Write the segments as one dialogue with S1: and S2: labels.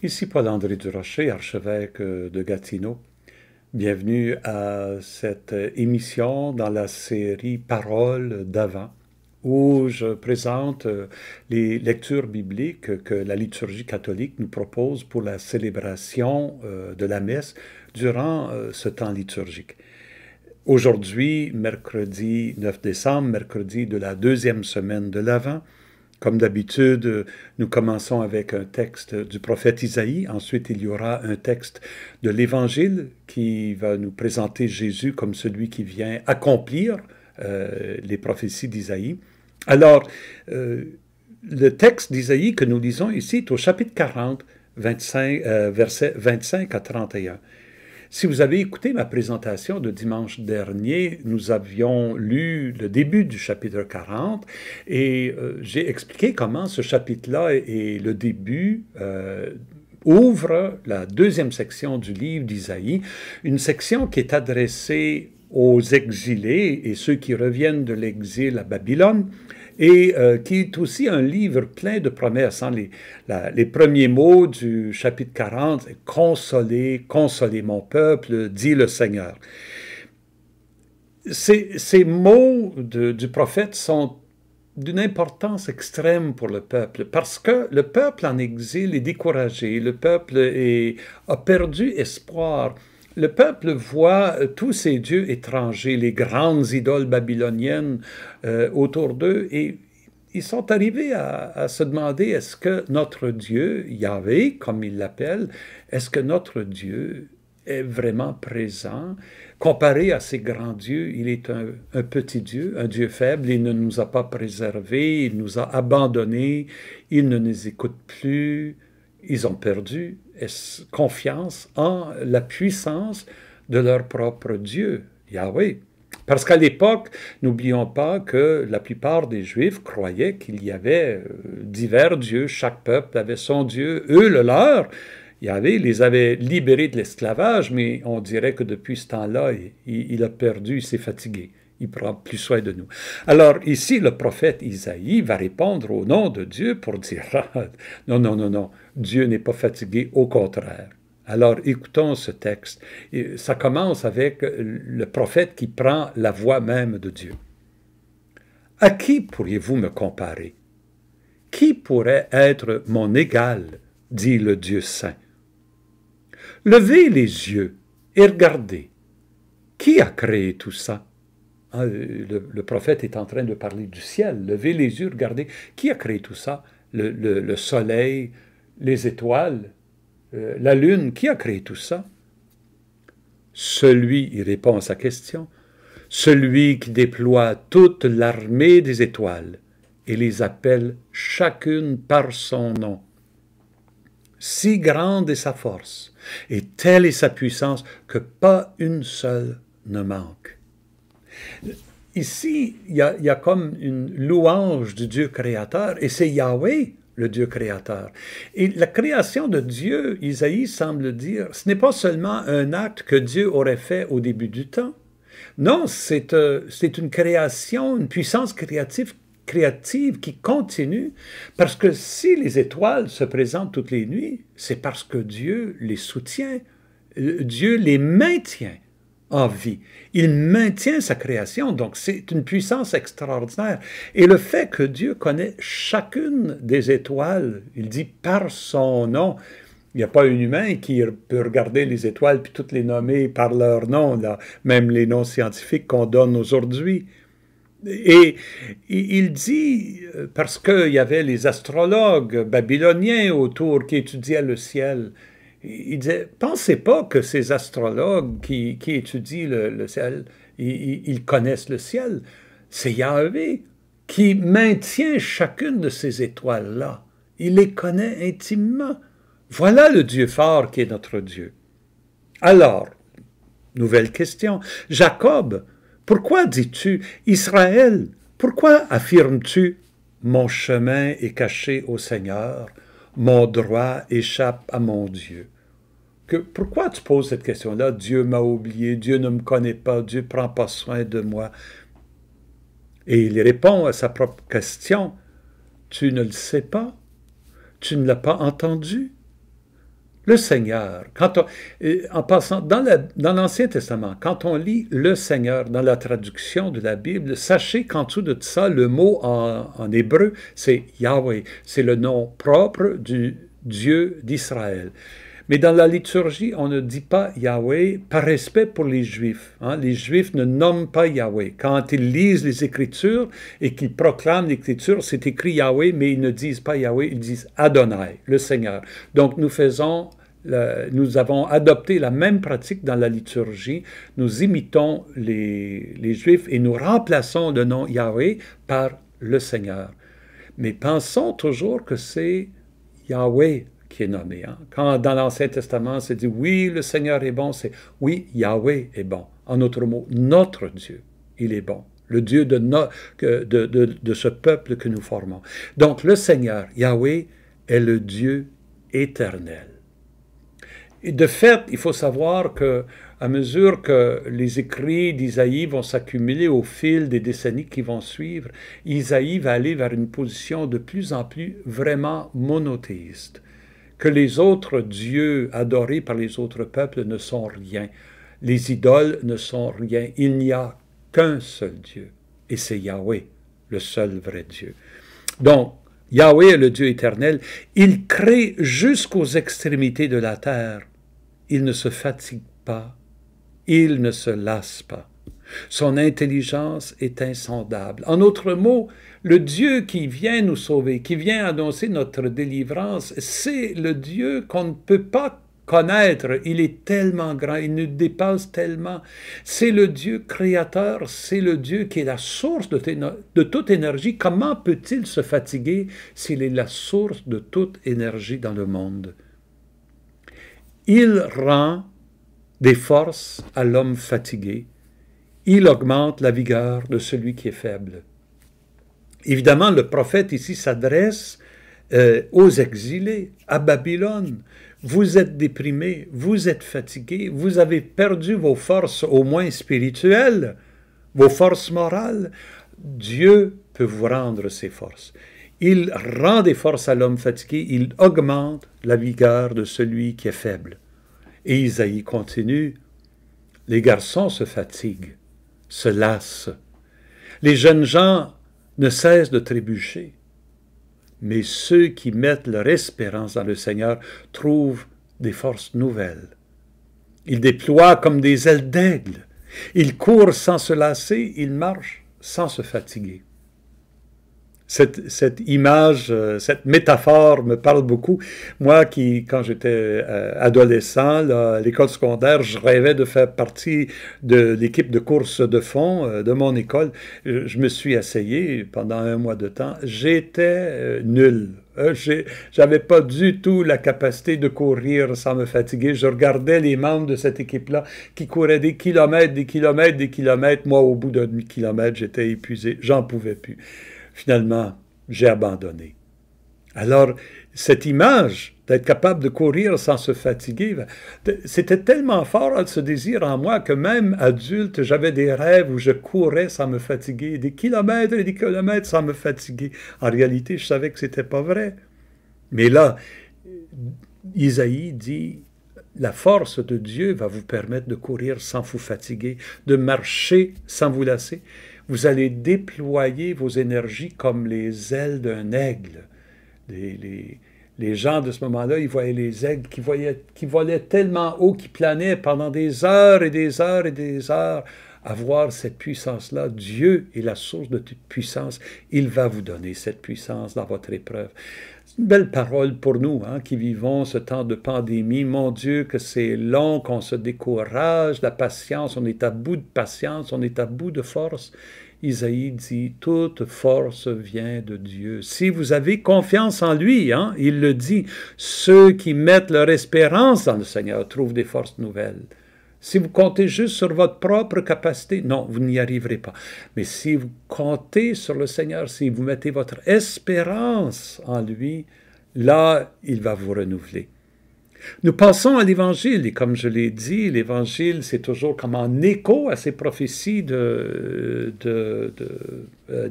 S1: Ici Paul-André Durocher, archevêque de Gatineau. Bienvenue à cette émission dans la série Paroles d'Avent, où je présente les lectures bibliques que la liturgie catholique nous propose pour la célébration de la messe durant ce temps liturgique. Aujourd'hui, mercredi 9 décembre, mercredi de la deuxième semaine de l'Avent, comme d'habitude, nous commençons avec un texte du prophète Isaïe. Ensuite, il y aura un texte de l'Évangile qui va nous présenter Jésus comme celui qui vient accomplir les prophéties d'Isaïe. Alors, le texte d'Isaïe que nous lisons ici est au chapitre 40, versets 25 à 31. Si vous avez écouté ma présentation de dimanche dernier, nous avions lu le début du chapitre 40 et j'ai expliqué comment ce chapitre-là et le début ouvre la deuxième section du livre d'Isaïe, une section qui est adressée aux exilés et ceux qui reviennent de l'exil à Babylone, et qui est aussi un livre plein de promesses. Les premiers mots du chapitre 40, « Consolez, consolez mon peuple, dit le Seigneur ». Ces mots du prophète sont d'une importance extrême pour le peuple, parce que le peuple en exil est découragé, le peuple a perdu espoir. Le peuple voit tous ces dieux étrangers, les grandes idoles babyloniennes autour d'eux, et ils sont arrivés à se demander, est-ce que notre Dieu, Yahvé, comme ils l'appellent, est-ce que notre Dieu est vraiment présent? Comparé à ces grands dieux, il est un petit Dieu, un Dieu faible, il ne nous a pas préservés, il nous a abandonnés, il ne nous écoute plus, ils ont perdu confiance en la puissance de leur propre Dieu, Yahweh. Parce qu'à l'époque, n'oublions pas que la plupart des Juifs croyaient qu'il y avait divers dieux, chaque peuple avait son Dieu, eux le leur. Yahvé les avait libérés de l'esclavage, mais on dirait que depuis ce temps-là, il a perdu, il s'est fatigué. Il prend plus soin de nous. Alors ici, le prophète Isaïe va répondre au nom de Dieu pour dire « Non, non, non, non, Dieu n'est pas fatigué, au contraire ». Alors écoutons ce texte. Et ça commence avec le prophète qui prend la voix même de Dieu. « À qui pourriez-vous me comparer? Qui pourrait être mon égal, dit le Dieu saint. Levez les yeux et regardez. Qui a créé tout ça? » Le prophète est en train de parler du ciel. Levez les yeux, regardez. Qui a créé tout ça? Le soleil, les étoiles, la lune. Qui a créé tout ça? Celui, il répond à sa question, celui qui déploie toute l'armée des étoiles et les appelle chacune par son nom. Si grande est sa force, et telle est sa puissance, que pas une seule ne manque. Ici, il y a comme une louange du Dieu créateur, et c'est Yahweh, le Dieu créateur. Et la création de Dieu, Isaïe semble dire, ce n'est pas seulement un acte que Dieu aurait fait au début du temps. Non, c'est une création, une puissance créative qui continue, parce que si les étoiles se présentent toutes les nuits, c'est parce que Dieu les soutient, Dieu les maintient en vie. Il maintient sa création, donc c'est une puissance extraordinaire. Et le fait que Dieu connaît chacune des étoiles, il dit par son nom. Il n'y a pas un humain qui peut regarder les étoiles puis toutes les nommer par leur nom, là, même les noms scientifiques qu'on donne aujourd'hui. Et il dit, parce qu'il y avait les astrologues babyloniens autour qui étudiaient le ciel, il disait, pensez pas que ces astrologues qui étudient le ciel, ils connaissent le ciel. C'est Yahvé qui maintient chacune de ces étoiles-là. Il les connaît intimement. Voilà le Dieu fort qui est notre Dieu. Alors, nouvelle question. Jacob, pourquoi dis-tu, Israël, pourquoi affirmes-tu, mon chemin est caché au Seigneur, mon droit échappe à mon Dieu? Pourquoi tu poses cette question-là? Dieu m'a oublié, Dieu ne me connaît pas, Dieu ne prend pas soin de moi. Et il répond à sa propre question. Tu ne le sais pas? Tu ne l'as pas entendu? Le Seigneur, en passant, dans l'Ancien Testament, quand on lit le Seigneur dans la traduction de la Bible, sachez qu'en dessous de ça, le mot en hébreu, c'est Yahweh. C'est le nom propre du Dieu d'Israël. Mais dans la liturgie, on ne dit pas Yahweh par respect pour les Juifs. Hein? Les Juifs ne nomment pas Yahweh. Quand ils lisent les Écritures et qu'ils proclament l'Écriture, c'est écrit Yahweh, mais ils ne disent pas Yahweh, ils disent Adonai, le Seigneur. Donc nous avons adopté la même pratique dans la liturgie. Nous imitons les Juifs et nous remplaçons le nom Yahweh par le Seigneur. Mais pensons toujours que c'est Yahweh qui est nommé. Hein? Quand dans l'Ancien Testament, c'est dit « Oui, le Seigneur est bon », c'est « Oui, Yahweh est bon ». En d'autres mots, notre Dieu, il est bon. Le Dieu de ce peuple que nous formons. Donc, le Seigneur, Yahweh, est le Dieu éternel. Et de fait, il faut savoir que à mesure que les écrits d'Isaïe vont s'accumuler au fil des décennies qui vont suivre, Isaïe va aller vers une position de plus en plus vraiment monothéiste. Que les autres dieux adorés par les autres peuples ne sont rien. Les idoles ne sont rien. Il n'y a qu'un seul Dieu, et c'est Yahweh, le seul vrai Dieu. Donc, Yahweh est le Dieu éternel. Il crée jusqu'aux extrémités de la terre. Il ne se fatigue pas. Il ne se lasse pas. Son intelligence est insondable. En d'autres mots, le Dieu qui vient nous sauver, qui vient annoncer notre délivrance, c'est le Dieu qu'on ne peut pas connaître. Il est tellement grand, il nous dépasse tellement. C'est le Dieu créateur, c'est le Dieu qui est la source de toute énergie. Comment peut-il se fatiguer s'il est la source de toute énergie dans le monde? Il rend des forces à l'homme fatigué. Il augmente la vigueur de celui qui est faible. Évidemment, le prophète ici s'adresse aux exilés, à Babylone. Vous êtes déprimés, vous êtes fatigués, vous avez perdu vos forces au moins spirituelles, vos forces morales. Dieu peut vous rendre ces forces. Il rend des forces à l'homme fatigué, il augmente la vigueur de celui qui est faible. Et Isaïe continue, les garçons se fatiguent, se lassent. Les jeunes gens ne cessent de trébucher. Mais ceux qui mettent leur espérance dans le Seigneur trouvent des forces nouvelles. Ils déploient comme des ailes d'aigle. Ils courent sans se lasser, ils marchent sans se fatiguer. Cette image, cette métaphore me parle beaucoup. Moi qui, quand j'étais adolescent, là, à l'école secondaire, je rêvais de faire partie de l'équipe de course de fond de mon école. Je me suis essayé pendant un mois de temps. J'étais nul. J'avais pas du tout la capacité de courir sans me fatiguer. Je regardais les membres de cette équipe-là qui couraient des kilomètres, des kilomètres, des kilomètres. Moi, au bout d'un demi-kilomètre, j'étais épuisé. J'en pouvais plus. Finalement, j'ai abandonné. Alors, cette image d'être capable de courir sans se fatiguer, c'était tellement fort ce désir en moi que même adulte, j'avais des rêves où je courais sans me fatiguer, des kilomètres et des kilomètres sans me fatiguer. En réalité, je savais que ce n'était pas vrai. Mais là, Isaïe dit, la force de Dieu va vous permettre de courir sans vous fatiguer, de marcher sans vous lasser. Vous allez déployer vos énergies comme les ailes d'un aigle. Les gens de ce moment-là, ils voyaient les aigles qui volaient tellement haut, qui planaient pendant des heures et des heures et des heures. Avoir cette puissance-là, Dieu est la source de toute puissance. Il va vous donner cette puissance dans votre épreuve. C'est une belle parole pour nous, hein, qui vivons ce temps de pandémie. Mon Dieu, que c'est long, qu'on se décourage, la patience, on est à bout de patience, on est à bout de force. Isaïe dit, toute force vient de Dieu. Si vous avez confiance en lui, hein, il le dit, ceux qui mettent leur espérance dans le Seigneur trouvent des forces nouvelles. Si vous comptez juste sur votre propre capacité, non, vous n'y arriverez pas. Mais si vous comptez sur le Seigneur, si vous mettez votre espérance en lui, là, il va vous renouveler. Nous passons à l'Évangile, et comme je l'ai dit, l'Évangile, c'est toujours comme en écho à ces prophéties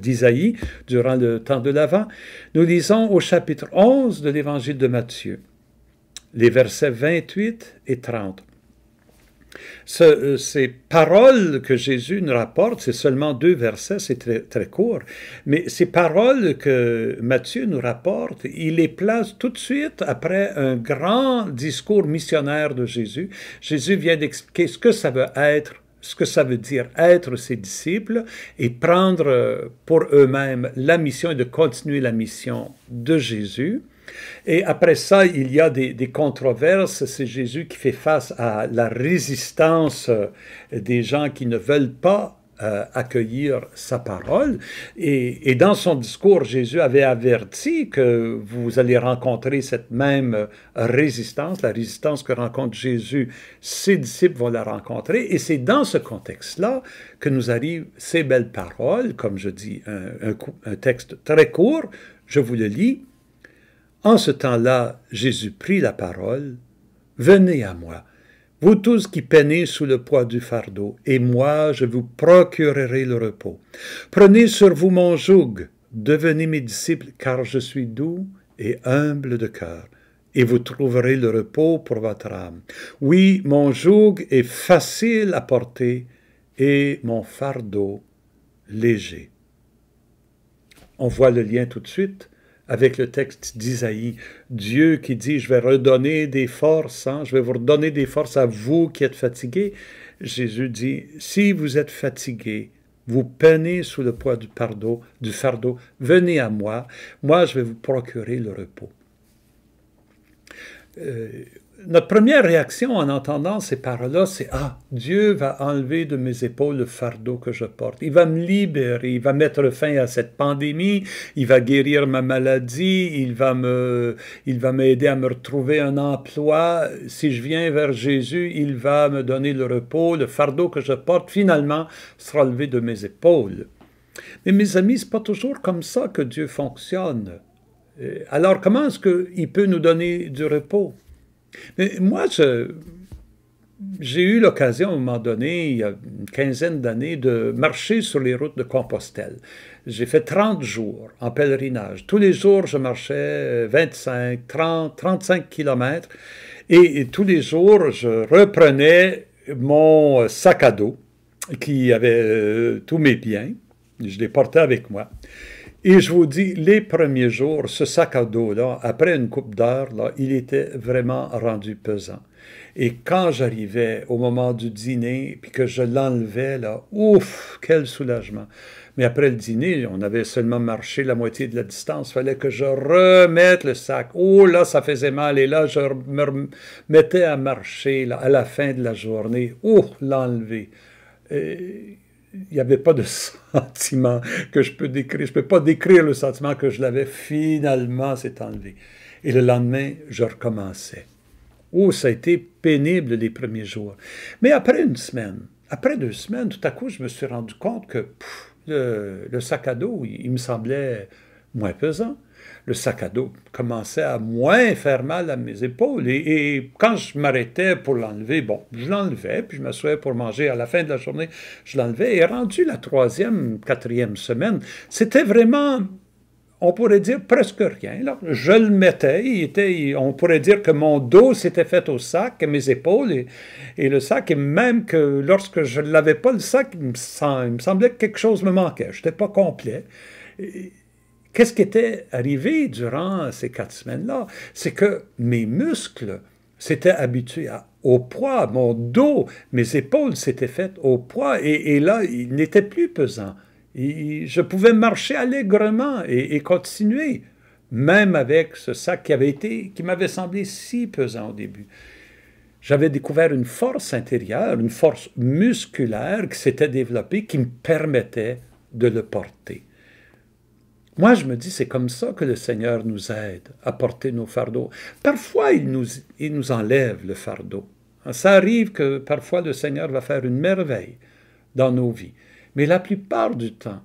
S1: d'Isaïe durant le temps de l'Avent. Nous lisons au chapitre 11 de l'Évangile de Matthieu. les versets 28 et 30. Ces paroles que Jésus nous rapporte, c'est seulement 2 versets, c'est très, très court, mais ces paroles que Matthieu nous rapporte, il les place tout de suite après un grand discours missionnaire de Jésus. Jésus vient d'expliquer ce que ça veut être, ce que ça veut dire être ses disciples et prendre pour eux-mêmes la mission et de continuer la mission de Jésus. Et après ça, il y a des controverses. C'est Jésus qui fait face à la résistance des gens qui ne veulent pas accueillir sa parole. Et dans son discours, Jésus avait averti que vous allez rencontrer cette même résistance, la résistance que rencontre Jésus, ses disciples vont la rencontrer. Et c'est dans ce contexte-là que nous arrivent ces belles paroles, comme je dis, un texte très court, je vous le lis. En ce temps-là, Jésus prit la parole. « Venez à moi, vous tous qui peinez sous le poids du fardeau, et moi je vous procurerai le repos. Prenez sur vous mon joug, devenez mes disciples, car je suis doux et humble de cœur, et vous trouverez le repos pour votre âme. Oui, mon joug est facile à porter, et mon fardeau léger. » On voit le lien tout de suite avec le texte d'Isaïe, Dieu qui dit « Je vais redonner des forces, je vais vous redonner des forces à vous qui êtes fatigués. » Jésus dit « Si vous êtes fatigués, vous peinez sous le poids du fardeau, venez à moi, moi je vais vous procurer le repos. » Notre première réaction en entendant ces paroles-là, c'est « Ah, Dieu va enlever de mes épaules le fardeau que je porte. Il va me libérer, il va mettre fin à cette pandémie, il va guérir ma maladie, il va m'aider à me retrouver un emploi. Si je viens vers Jésus, il va me donner le repos, le fardeau que je porte, finalement, sera levé de mes épaules. » Mais mes amis, ce n'est pas toujours comme ça que Dieu fonctionne. Alors, comment est-ce qu'il peut nous donner du repos? Mais moi, j'ai eu l'occasion à un moment donné, il y a une quinzaine d'années, de marcher sur les routes de Compostelle. J'ai fait 30 jours en pèlerinage. Tous les jours, je marchais 25, 30, 35 kilomètres. Et tous les jours, je reprenais mon sac à dos qui avait tous mes biens. Je les portais avec moi. Et je vous dis, les premiers jours, ce sac à dos-là, après une couple d'heures, il était vraiment rendu pesant. Et quand j'arrivais au moment du dîner, puis que je l'enlevais, là, ouf, quel soulagement. Mais après le dîner, on avait seulement marché la moitié de la distance, il fallait que je remette le sac. Oh là, ça faisait mal, et là, je me mettais à marcher là, à la fin de la journée. Oh, l'enlever. Il n'y avait pas de sentiment que je peux décrire. Je ne peux pas décrire le sentiment que je l'avais finalement, c'est enlevé. Et le lendemain, je recommençais. Oh, ça a été pénible les premiers jours. Mais après une semaine, après 2 semaines, tout à coup, je me suis rendu compte que le sac à dos, il me semblait moins pesant. Le sac à dos commençait à moins faire mal à mes épaules. Et quand je m'arrêtais pour l'enlever, bon, je l'enlevais, puis je m'assoyais pour manger à la fin de la journée, je l'enlevais. Et rendu la 3e, 4e semaine, c'était vraiment, on pourrait dire, presque rien. Là. Je le mettais, on pourrait dire que mon dos s'était fait au sac, mes épaules, et le sac, et même que lorsque je ne l'avais pas, le sac, il me semblait que quelque chose me manquait. Je n'étais pas complet. Qu'est-ce qui était arrivé durant ces 4 semaines-là? C'est que mes muscles s'étaient habitués au poids, mon dos, mes épaules s'étaient faites au poids, et là, il n'était plus pesant. Je pouvais marcher allègrement et continuer, même avec ce sac qui m'avait semblé si pesant au début. J'avais découvert une force intérieure, une force musculaire qui s'était développée, qui me permettait de le porter. Moi, je me dis, c'est comme ça que le Seigneur nous aide à porter nos fardeaux. Parfois, il nous enlève le fardeau. Ça arrive que parfois le Seigneur va faire une merveille dans nos vies. Mais la plupart du temps,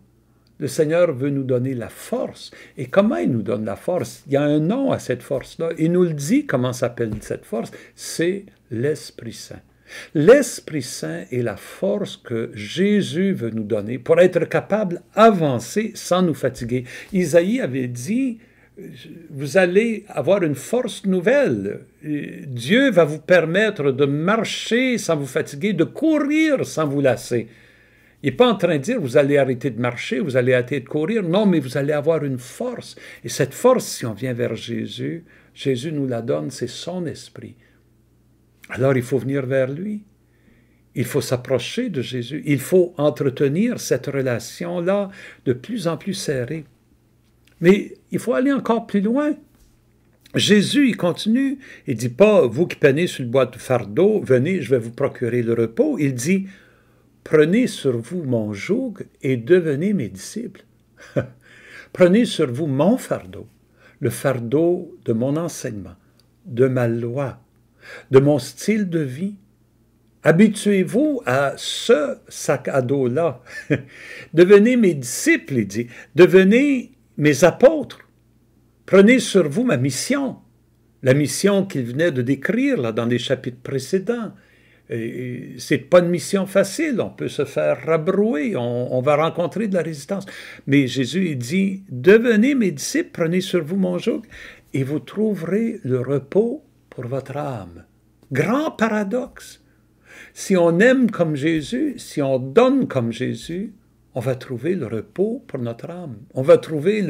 S1: le Seigneur veut nous donner la force. Et comment il nous donne la force? Il y a un nom à cette force-là. Il nous le dit comment s'appelle cette force. C'est l'Esprit Saint. L'Esprit Saint est la force que Jésus veut nous donner pour être capable d'avancer sans nous fatiguer. Isaïe avait dit vous allez avoir une force nouvelle. Dieu va vous permettre de marcher sans vous fatiguer, de courir sans vous lasser. Il n'est pas en train de dire vous allez arrêter de marcher, vous allez arrêter de courir. Non, mais vous allez avoir une force. Et cette force, si on vient vers Jésus, Jésus nous la donne, c'est son esprit. Alors il faut venir vers lui. Il faut s'approcher de Jésus. Il faut entretenir cette relation-là de plus en plus serrée. Mais il faut aller encore plus loin. Jésus, il continue. Il ne dit pas, vous qui peinez sur le bois de fardeau, venez, je vais vous procurer le repos. Il dit, prenez sur vous mon joug et devenez mes disciples. Prenez sur vous mon fardeau, le fardeau de mon enseignement, de ma loi, de mon style de vie. Habituez-vous à ce sac à dos-là. Devenez mes disciples, il dit. Devenez mes apôtres. Prenez sur vous ma mission. La mission qu'il venait de décrire là, dans les chapitres précédents. C'est pas une mission facile. On peut se faire rabrouer. On va rencontrer de la résistance. Mais Jésus, il dit, devenez mes disciples, prenez sur vous mon joug, et vous trouverez le repos pour votre âme. Grand paradoxe. Si on aime comme Jésus, si on donne comme Jésus, on va trouver le repos pour notre âme. On va trouver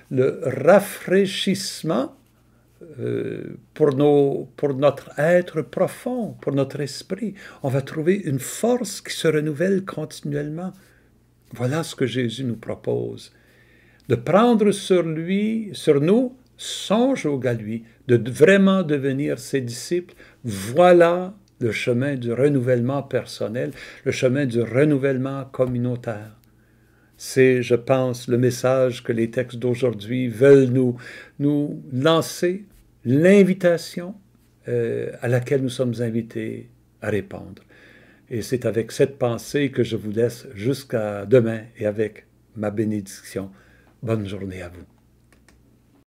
S1: le rafraîchissement pour notre être profond, pour notre esprit. On va trouver une force qui se renouvelle continuellement. Voilà ce que Jésus nous propose. De prendre sur nous, son joug à lui, de vraiment devenir ses disciples. Voilà le chemin du renouvellement personnel, le chemin du renouvellement communautaire. C'est, je pense, le message que les textes d'aujourd'hui veulent nous lancer, l'invitation à laquelle nous sommes invités à répondre. Et c'est avec cette pensée que je vous laisse jusqu'à demain et avec ma bénédiction. Bonne journée à vous.